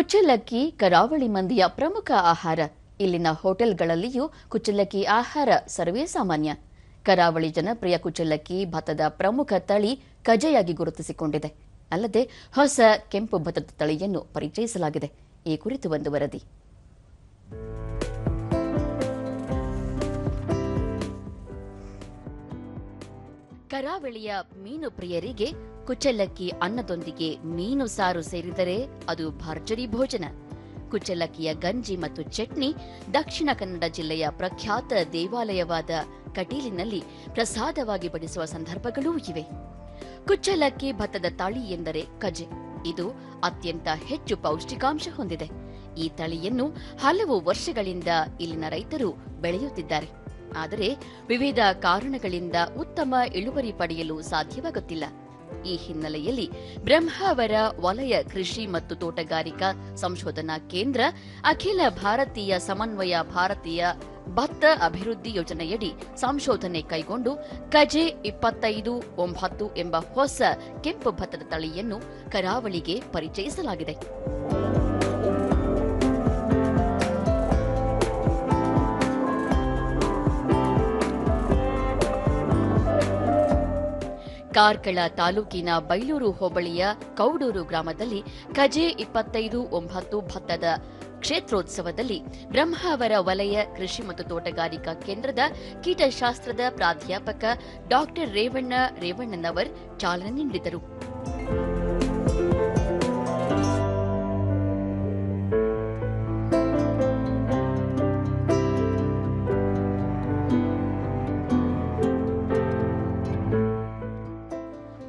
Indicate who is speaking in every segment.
Speaker 1: ಕುಚ್ಚಲಕ್ಕಿ ಕರಾವಳಿ ಮಂದಿಯ ಪ್ರಮುಖ ಆಹಾರ. ಇಲ್ಲಿನ ಹೋಟೆಲ್ಗಳಲ್ಲಿಯೂ ಕುಚ್ಚಲಕ್ಕಿ ಆಹಾರ ಸರ್ವೇ ಸಾಮಾನ್ಯ. ಕರಾವಳಿ ಜನಪ್ರಿಯ ಕುಚ್ಚಲಕ್ಕಿ ಭತ್ತದ ಪ್ರಮುಖ ತಳಿ ಕಜೆಯಾಗಿ ಗುರುತಿಸಿಕೊಂಡಿದೆ. ಅಲ್ಲದೆ ಹೊಸ ಕೆಂಪು ಭತ್ತದ ತಳಿಯನ್ನು ಪರಿಚಯಿಸಲಾಗಿದೆ. ಈ ಕುರಿತು ಒಂದು ವರದಿ. ಕರಾವಳಿಯ ಮೀನು ಪ್ರಿಯರಿಗೆ ಕುಚ್ಚಲಕ್ಕಿ ಅನ್ನದೊಂದಿಗೆ ಮೀನು ಸಾರು ಸೇರಿದರೆ ಅದು ಭರ್ಜರಿ ಭೋಜನ. ಕುಚ್ಚಲಕ್ಕಿಯ ಗಂಜಿ ಮತ್ತು ಚಟ್ನಿ ದಕ್ಷಿಣ ಕನ್ನಡ ಜಿಲ್ಲೆಯ ಪ್ರಖ್ಯಾತ ದೇವಾಲಯವಾದ ಕಟೀಲಿನಲ್ಲಿ ಪ್ರಸಾದವಾಗಿ ಬಡಿಸುವ ಸಂದರ್ಭಗಳೂ ಇವೆ. ಕುಚ್ಚಲಕ್ಕಿ ಭತ್ತದ ತಳಿ ಎಂದರೆ ಕಜೆ. ಇದು ಅತ್ಯಂತ ಹೆಚ್ಚು ಪೌಷ್ಟಿಕಾಂಶ ಹೊಂದಿದೆ. ಈ ತಳಿಯನ್ನು ಹಲವು ವರ್ಷಗಳಿಂದ ಇಲ್ಲಿನ ರೈತರು ಬೆಳೆಯುತ್ತಿದ್ದಾರೆ. ಆದರೆ ವಿವಿಧ ಕಾರಣಗಳಿಂದ ಉತ್ತಮ ಇಳುವರಿ ಪಡೆಯಲು ಸಾಧ್ಯವಾಗುತ್ತಿಲ್ಲ. ಈ ಹಿನ್ನೆಲೆಯಲ್ಲಿ ಬ್ರಹ್ಮಾವರ ವಲಯ ಕೃಷಿ ಮತ್ತು ತೋಟಗಾರಿಕಾ ಸಂಶೋಧನಾ ಕೇಂದ್ರ ಅಖಿಲ ಭಾರತೀಯ ಸಮನ್ವಯ ಭಾರತೀಯ ಭತ್ತ ಅಭಿವೃದ್ಧಿ ಯೋಜನೆಯಡಿ ಸಂಶೋಧನೆ ಕೈಗೊಂಡು ಕಜೆ 25-9 ಎಂಬ ಹೊಸ ಕೆಂಪು ಭತ್ತದ ತಳಿಯನ್ನು ಕರಾವಳಿಗೆ ಪರಿಚಯಿಸಲಾಗಿದೆ. ಕಾರ್ಕಳ ತಾಲೂಕಿನ ಬೈಲೂರು ಹೋಬಳಿಯ ಕೌಡೂರು ಗ್ರಾಮದಲ್ಲಿ ಕಜೆ 25-9 ಭತ್ತದ ಕ್ಷೇತ್ರೋತ್ಸವದಲ್ಲಿ ಬ್ರಹ್ಮಾವರ ವಲಯ ಕೃಷಿ ಮತ್ತು ತೋಟಗಾರಿಕಾ ಕೇಂದ್ರದ ಕೀಟಶಾಸ್ತ್ರದ ಪ್ರಾಧ್ಯಾಪಕ ಡಾ ರೇವಣ್ಣನವರ್ ಚಾಲನೆ ನೀಡಿದರು.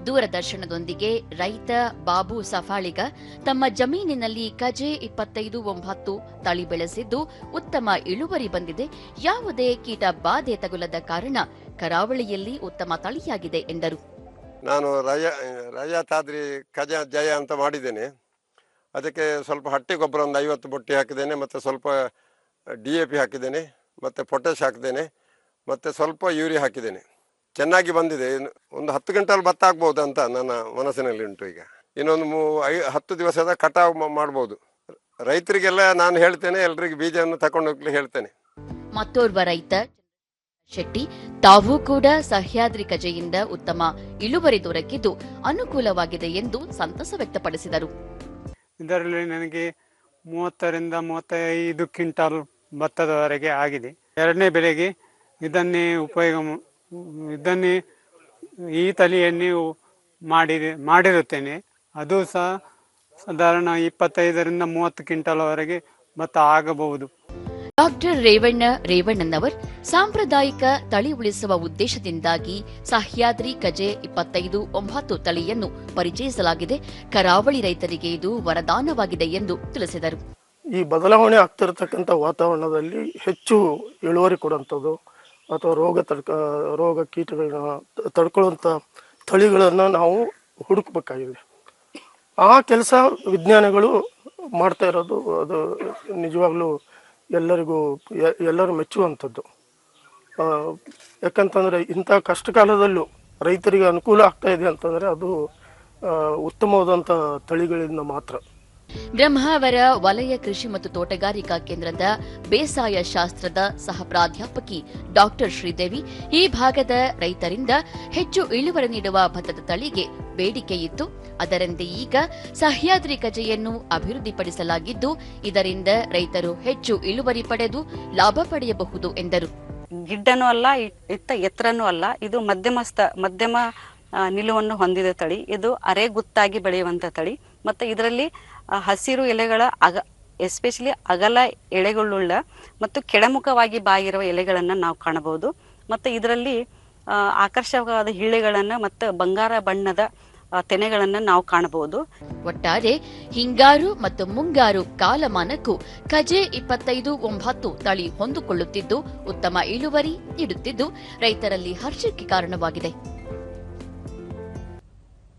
Speaker 1: ದೂರದರ್ಶನದೊಂದಿಗೆ ರೈತ ಬಾಬು ಸಫಾಳಿಗ ತಮ್ಮ ಜಮೀನಿನಲ್ಲಿ ಕಜೆ 25-9 ತಳಿ ಬೆಳೆಸಿದ್ದು ಉತ್ತಮ ಇಳುವರಿ ಬಂದಿದೆ. ಯಾವುದೇ ಕೀಟ ಬಾಧೆ ತಗುಲದ ಕಾರಣ ಕರಾವಳಿಯಲ್ಲಿ ಉತ್ತಮ ತಳಿಯಾಗಿದೆ ಎಂದರು.
Speaker 2: ನಾನು ರಜಾತಾದ್ರಿ ಕಜ ಜಯ ಅಂತ ಮಾಡಿದ್ದೇನೆ. ಅದಕ್ಕೆ ಸ್ವಲ್ಪ ಹಟ್ಟಿ ಗೊಬ್ಬರ ಒಂದು 50 ಬುಟ್ಟಿ ಹಾಕಿದ್ದೇನೆ, ಮತ್ತು ಸ್ವಲ್ಪ DAP ಹಾಕಿದ್ದೇನೆ, ಮತ್ತು ಪೊಟ್ಯಾಶ್ ಹಾಕಿದ್ದೇನೆ, ಮತ್ತು ಸ್ವಲ್ಪ ಯೂರಿಯಾ ಹಾಕಿದ್ದೇನೆ. ಚೆನ್ನಾಗಿ ಬಂದಿದೆ. ಒಂದು 10 ಕ್ವಿಂಟಲ್ ಭತ್ತ ಆಗ್ಬೋದು ಅಂತ ನನ್ನ ಮನಸ್ಸಿನಲ್ಲಿ ಉಂಟು. ಈಗ ಇನ್ನೊಂದು 10 ದಿವಸದ ಕಟಾವು ಮಾಡ್ಬೋದು. ರೈತರಿಗೆಲ್ಲ ನಾನು ಹೇಳ್ತೇನೆ, ಎಲ್ರಿಗೂ ಬೀಜವನ್ನು ತಕೊಂಡು ಹೋಗ್ಲಿ ಹೇಳ್ತೇನೆ.
Speaker 1: ಮತ್ತೋರ್ವ ರೈತ ಶೆಟ್ಟಿ ತಾವೂ ಕೂಡ ಸಹ್ಯಾದ್ರಿ ಕಜೆಯಿಂದ ಉತ್ತಮ ಇಳುವರಿ ದೊರಕಿದ್ದು ಅನುಕೂಲವಾಗಿದೆ ಎಂದು ಸಂತಸ ವ್ಯಕ್ತಪಡಿಸಿದರು.
Speaker 3: ಇದರಲ್ಲಿ ನನಗೆ 30-35 ಕ್ವಿಂಟಲ್ ಭತ್ತದವರೆಗೆ ಆಗಿದೆ. ಎರಡನೇ ಬೆಳೆಗೆ ಇದನ್ನೇ ಈ ತಳಿಯನ್ನೇ ಮಾಡಿರುತ್ತೇನೆ. ಅದು ಸಹ ಸಾಧಾರಣ 25-30 ಕ್ವಿಂಟಲ್ವರೆಗೆ ಭತ್ತ ಆಗಬಹುದು.
Speaker 1: ಡಾಕ್ಟರ್ ರೇವಣ್ಣನವರ್ ಸಾಂಪ್ರದಾಯಿಕ ತಳಿ ಉಳಿಸುವ ಉದ್ದೇಶದಿಂದಾಗಿ ಸಹ್ಯಾದ್ರಿ ಕಜೆ 25-9 ತಳಿಯನ್ನು ಪರಿಚಯಿಸಲಾಗಿದೆ. ಕರಾವಳಿ ರೈತರಿಗೆ ಇದು ವರದಾನವಾಗಿದೆ ಎಂದು ತಿಳಿಸಿದರು.
Speaker 4: ಈ ಬದಲಾವಣೆ ಆಗ್ತಿರತಕ್ಕಂಥ ವಾತಾವರಣದಲ್ಲಿ ಹೆಚ್ಚು ಇಳುವರಿ ಕೊಡುವಂಥದ್ದು ಅಥವಾ ರೋಗ ಕೀಟಗಳನ್ನ ತಡ್ಕೊಳ್ಳುವಂಥ ತಳಿಗಳನ್ನು ನಾವು ಹುಡುಕಬೇಕಾಗಿದೆ. ಆ ಕೆಲಸ ವಿಜ್ಞಾನಿಗಳು ಮಾಡ್ತಾ ಇರೋದು ಅದು ನಿಜವಾಗ್ಲೂ ಎಲ್ಲರೂ ಮೆಚ್ಚುವಂಥದ್ದು. ಯಾಕಂತಂದರೆ ಇಂಥ ಕಷ್ಟ ಕಾಲದಲ್ಲೂ ರೈತರಿಗೆ ಅನುಕೂಲ ಆಗ್ತಾ ಇದೆ ಅಂತಂದರೆ ಅದು ಉತ್ತಮವಾದಂಥ ತಳಿಗಳಿಂದ ಮಾತ್ರ.
Speaker 1: ಬ್ರಹ್ಮಾವರ ವಲಯ ಕೃಷಿ ಮತ್ತು ತೋಟಗಾರಿಕಾ ಕೇಂದ್ರದ ಬೇಸಾಯ ಶಾಸ್ತ್ರದ ಸಹ ಪ್ರಾಧ್ಯಾಪಕಿ ಡಾಕ್ಟರ್ ಶ್ರೀದೇವಿ ಈ ಭಾಗದ ರೈತರಿಂದ ಹೆಚ್ಚು ಇಳುವರಿ ನೀಡುವ ಭತ್ತದ ತಳಿಗೆ ಬೇಡಿಕೆ ಇತ್ತು. ಅದರಂತೆ ಈಗ ಸಹ್ಯಾದ್ರಿ ಕಜೆಯನ್ನು ಅಭಿವೃದ್ಧಿಪಡಿಸಲಾಗಿದ್ದು ಇದರಿಂದ ರೈತರು ಹೆಚ್ಚು ಇಳುವರಿ ಪಡೆದು ಲಾಭ ಪಡೆಯಬಹುದು ಎಂದರು.
Speaker 5: ಗಿಡ್ಡನೂ ಅಲ್ಲ, ಎತ್ತರನೂ ಅಲ್ಲ. ಇದು ಮಧ್ಯಮ ನಿಲುವನ್ನು ಹೊಂದಿದ ತಳಿ. ಇದು ಅರೆಗುತ್ತಾಗಿ ಬೆಳೆಯುವಂತ ತಳಿ. ಮತ್ತೆ ಇದರಲ್ಲಿ ಹಸಿರು ಎಲೆಗಳ ಎಸ್ಪೆಷಲಿ ಅಗಲ ಎಳೆಗಳುಳ್ಳ ಮತ್ತು ಕೆಳಮುಖವಾಗಿ ಬಾಗಿರುವ ಎಲೆಗಳನ್ನು ನಾವು ಕಾಣಬಹುದು. ಮತ್ತು ಇದರಲ್ಲಿ ಆಕರ್ಷಕವಾದ ಹಿಳ್ಳೆಗಳನ್ನು ಮತ್ತು ಬಂಗಾರ ಬಣ್ಣದ ತೆನೆಗಳನ್ನು ನಾವು ಕಾಣಬಹುದು.
Speaker 1: ಒಟ್ಟಾರೆ ಹಿಂಗಾರು ಮತ್ತು ಮುಂಗಾರು ಕಾಲಮಾನಕ್ಕೂ ಕಜೆ 25-9 ತಳಿ ಹೊಂದಿಕೊಳ್ಳುತ್ತಿದ್ದು ಉತ್ತಮ ಇಳುವರಿ ನೀಡುತ್ತಿದ್ದು ರೈತರಲ್ಲಿ ಹರ್ಷಕ್ಕೆ ಕಾರಣವಾಗಿದೆ.